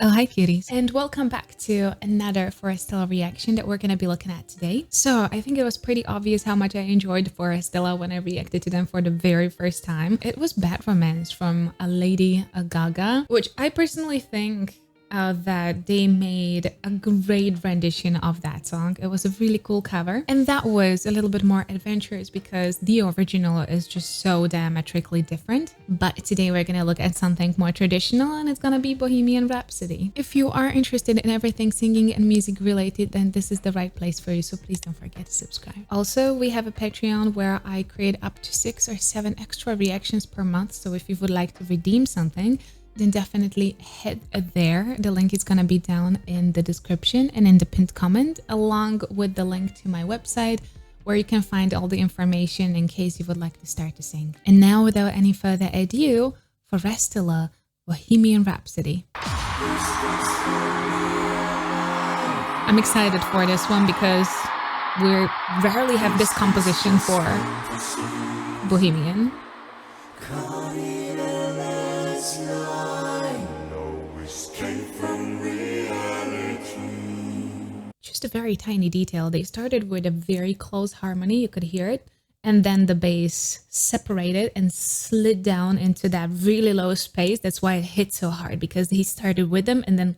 Oh, hi cuties. And welcome back to another Forestella reaction that we're going to be looking at today. So I think it was pretty obvious how much I enjoyed Forestella when I reacted to them for the very first time. It was Bad Romance from a Lady Gaga, which I personally think that they made a great rendition of that song. It was a really cool cover, and that was a little bit more adventurous because the original is just so diametrically different. But today we're gonna look at something more traditional, and it's gonna be Bohemian Rhapsody. If you are interested in everything singing and music related, then this is the right place for you, so please don't forget to subscribe. Also, we have a Patreon where I create up to 6 or 7 extra reactions per month, so if you would like to redeem something, then definitely head there. The link is gonna be down in the description and in the pinned comment, along with the link to my website where you can find all the information in case you would like to start to sing. And now, without any further ado, Forestella, Bohemian Rhapsody. I'm excited for this one because we rarely have this composition for Bohemian. Just a very tiny detail. They started with a very close harmony, you could hear it, and then the bass separated and slid down into that really low space. That's why it hit so hard, because he started with them and then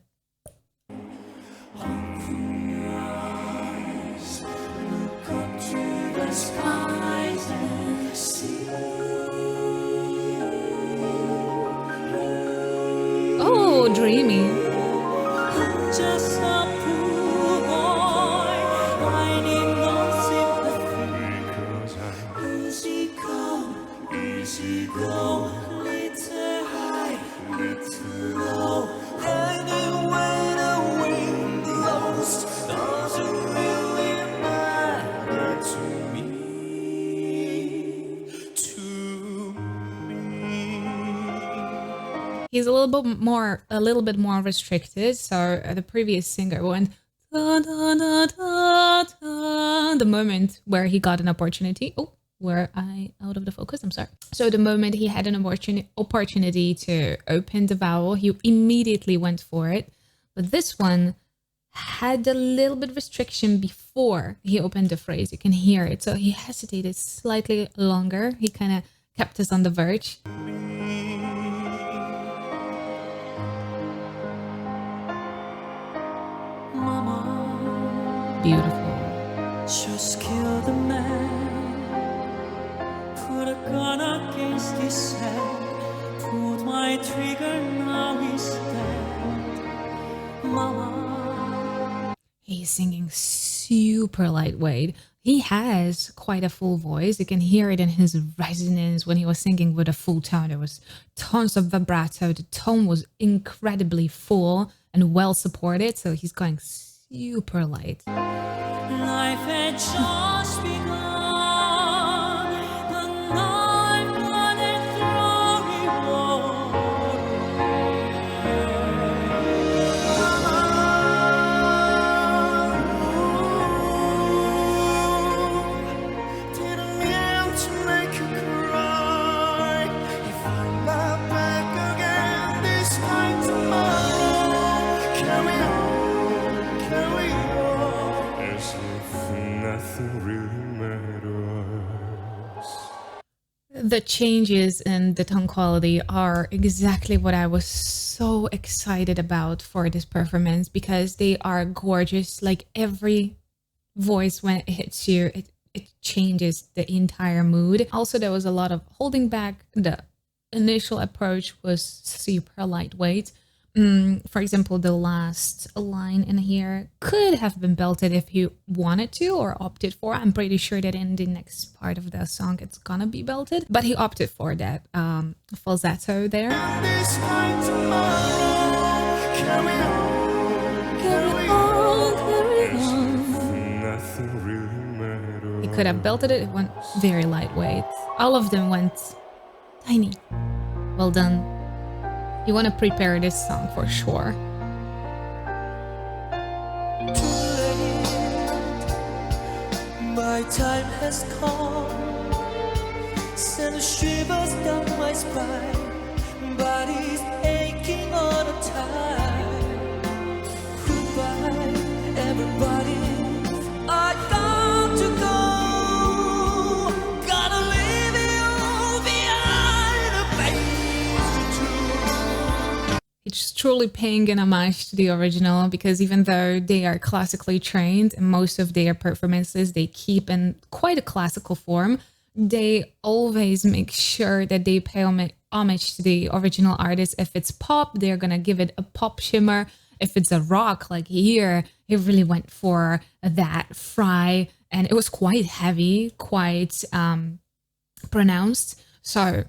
oh, dreamy. Just he's a little bit more restricted. So the previous singer went da, da, da, da, da, the moment where he got an opportunity. Oh, were I out of the focus? I'm sorry. So the moment he had an opportunity to open the vowel, he immediately went for it. But this one had a little bit of restriction before he opened the phrase. You can hear it. So he hesitated slightly longer. He kind of kept us on the verge. Beautiful. Just kill the man, put a gun against his head, pull my trigger, now he's dead. Mama. He's singing super lightweight. He has quite a full voice. You can hear it in his resonance. When he was singing with a full tone, there was tons of vibrato. The tone was incredibly full and well supported, so he's going super light. Life had just begun. The knife blood and throw didn't mean to make you cry. If I'm not back again this time tomorrow, carry on, carry on. As if nothing really matters. The changes in the tone quality are exactly what I was so excited about for this performance, because they are gorgeous. Like every voice, when it hits you, it changes the entire mood. Also, there was a lot of holding back. The initial approach was super lightweight. For example, the last line in here could have been belted if you wanted to or opted for. I'm pretty sure that in the next part of the song it's gonna be belted, but he opted for that falsetto there. This time tomorrow, carry on, carry on, carry on. Nothing really matters. He could have belted it. It went very lightweight. All of them went tiny. Well done. You want to prepare this song for sure. My time has come, send shivers down my spine, body's aching all the time. truly paying an homage to the original, because even though they are classically trained and most of their performances they keep in quite a classical form, they always make sure that they pay homage to the original artist. If it's pop, they're gonna give it a pop shimmer. If it's a rock, like here, he really went for that fry, and it was quite heavy, quite pronounced. So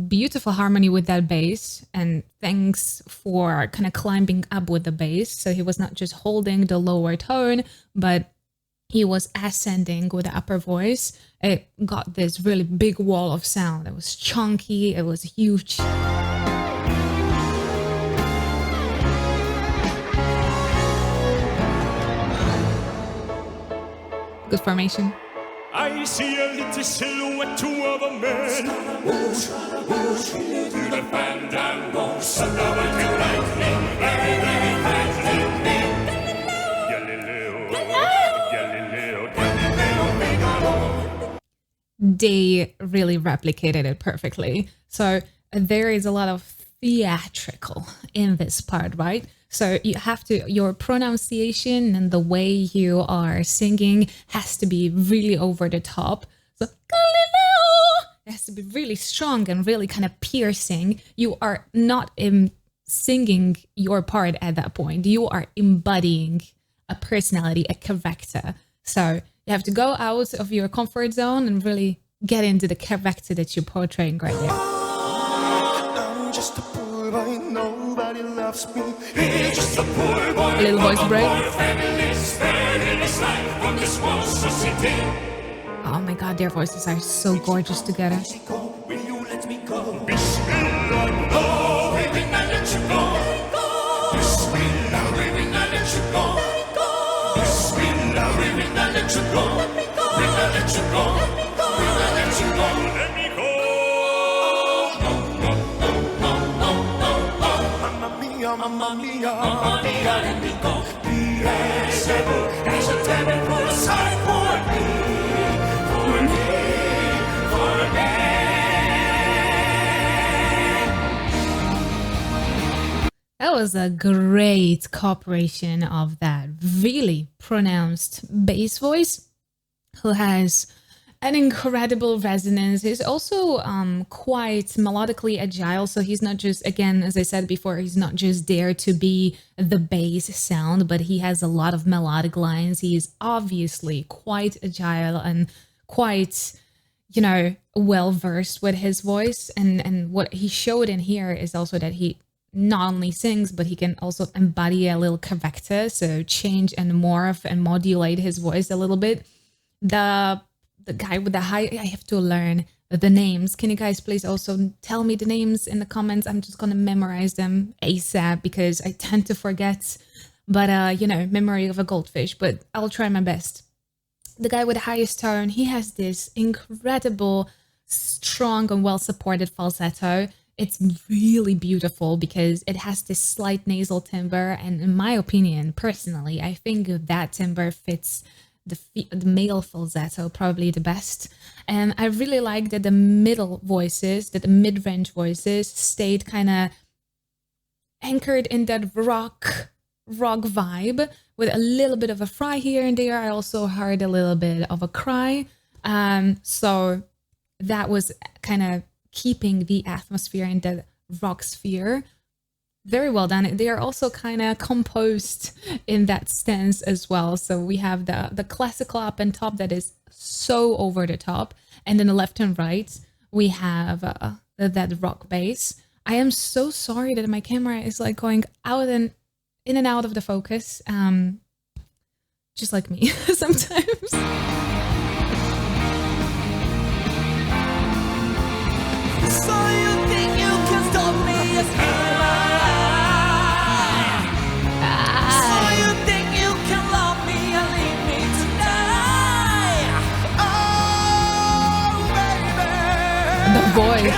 beautiful harmony with that bass, and thanks for kind of climbing up with the bass. So he was not just holding the lower tone, but he was ascending with the upper voice. It got this really big wall of sound. It was chunky, it was huge. Good formation. I see a little silhouette of a man. Whoosh, whoosh, to the fandango. Son of a new lightning, very, very fast lightning. Galileo, Galileo, Galileo, Figaro. They really replicated it perfectly. So there is a lot of theatrical in this part, right? So you have to, your pronunciation and the way you are singing has to be really over the top. So Galileo, it has to be really strong and really kind of piercing. You are not singing your part at that point. You are embodying a personality, a character. So you have to go out of your comfort zone and really get into the character that you're portraying right there. I'm just a poor boy, nobody loves me. He's just a poor boy. A little voice break. Oh my god, their voices are so gorgeous together. Will you let me go? Bismillah, no, we will not let you go. Bismillah, we will not let you go. Bismillah, we will not let you go. We will not let you go. We will not let you go. Let me go. Mamma mia, mamma mia, mamma mia, let me go. Beelzebub has a devil put aside for me, for me, for me. That was a great cooperation of that really pronounced bass voice, who has an incredible resonance. He's also quite melodically agile. So he's not just, again, as I said before, he's not just there to be the bass sound, but he has a lot of melodic lines. He is obviously quite agile and quite, you know, well versed with his voice. And what he showed in here is also that he not only sings, but he can also embody a little character. So change and morph and modulate his voice a little bit. The guy with the high, I have to learn the names. Can you guys please also tell me the names in the comments? I'm just gonna memorize them ASAP because I tend to forget. But you know, memory of a goldfish, but I'll try my best. The guy with the highest tone, he has this incredible, strong and well-supported falsetto. It's really beautiful because it has this slight nasal timbre, and in my opinion, personally, I think that timbre fits the male falsetto probably the best. And I really like that the middle voices, that the mid-range voices stayed kind of anchored in that rock vibe with a little bit of a fry here and there. I also heard a little bit of a cry. So that was kind of keeping the atmosphere in that rock sphere. Very well done. They are also kind of composed in that stance as well. So we have the classical up and top that is so over the top. And then the left and right, we have that rock bass. I am so sorry that my camera is like going out and in and out of the focus. Just like me sometimes. So you think you can stop me? Yes, so you think you can love me and leave me tonight? Oh, voice.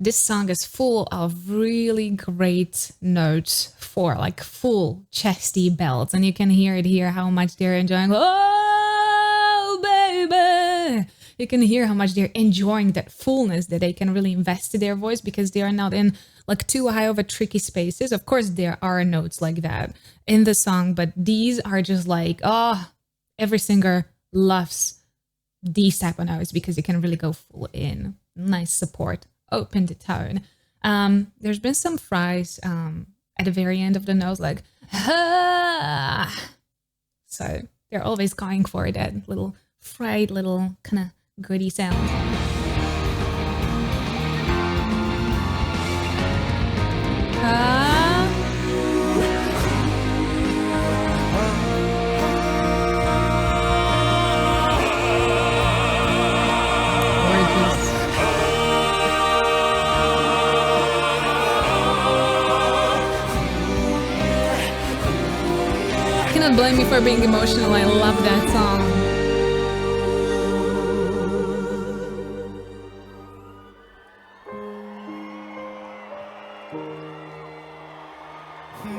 This song is full of really great notes for like full chesty belts, and you can hear it here how much they're enjoying. Oh, baby! You can hear how much they're enjoying that fullness that they can really invest to their voice because they are not in like too high of a tricky spaces. Of course, there are notes like that in the song, but these are just like, oh, every singer loves these type of notes because you can really go full in. Nice support. Open the tone. There's been some fries at the very end of the nose, like, ah. So they're always going for that little fried little kind of goody sound. Cannot blame me for being emotional. I love that song.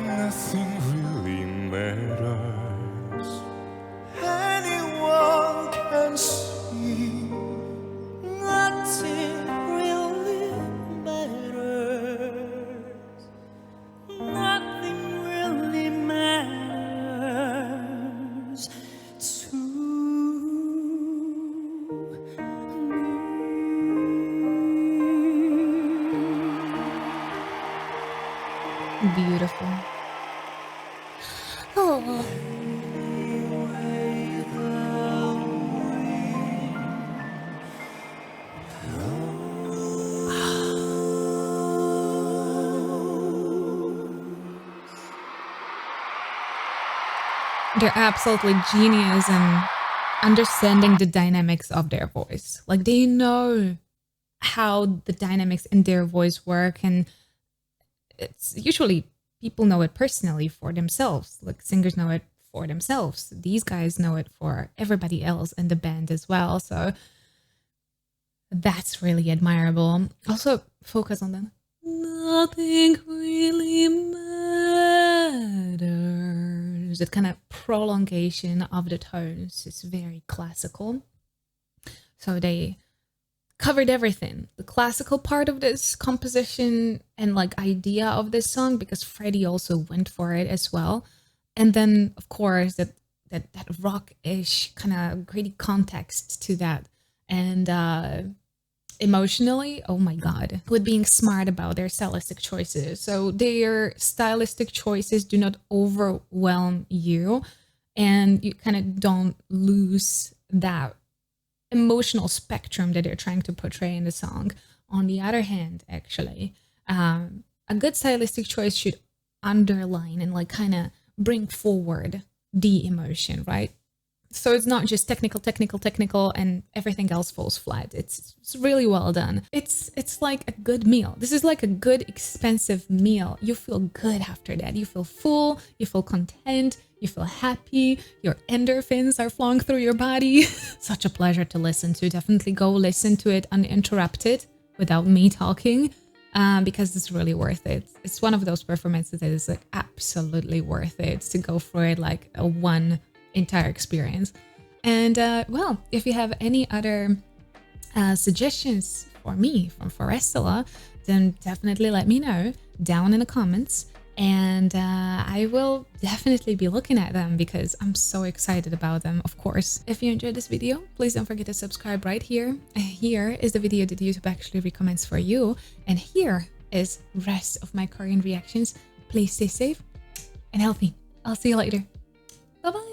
Nothing really matters. Anyone can see. Nothing really matters. Nothing really matters to me. Beautiful. Oh. They're absolutely genius in understanding the dynamics of their voice. Like they know how the dynamics in their voice work, and it's usually people know it personally for themselves. Like singers know it for themselves. These guys know it for everybody else in the band as well. So that's really admirable. Also focus on them. Nothing really matters. That kind of prolongation of the tones is very classical. So they covered everything, the classical part of this composition and like idea of this song, because Freddie also went for it as well. And then of course that rock-ish kind of gritty context to that. And emotionally, oh my god, with being smart about their stylistic choices. So their stylistic choices do not overwhelm you, and you kind of don't lose that emotional spectrum that they're trying to portray in the song. On the other hand, actually, a good stylistic choice should underline and like kind of bring forward the emotion, right? So it's not just technical, and everything else falls flat. It's really well done. It's like a good meal. This is like a good, expensive meal. You feel good after that. You feel full, you feel content, you feel happy, your endorphins are flowing through your body. Such a pleasure to listen to. Definitely go listen to it uninterrupted without me talking, because it's really worth it. It's one of those performances that is like absolutely worth it to go for it, like a one entire experience. And well, if you have any other suggestions for me from Forestella, then definitely let me know down in the comments, and I will definitely be looking at them because I'm so excited about them, of course. If you enjoyed this video, please don't forget to subscribe right here. Here is the video that YouTube actually recommends for you, and here is the rest of my Korean reactions. Please stay safe and healthy. I'll see you later. Bye bye.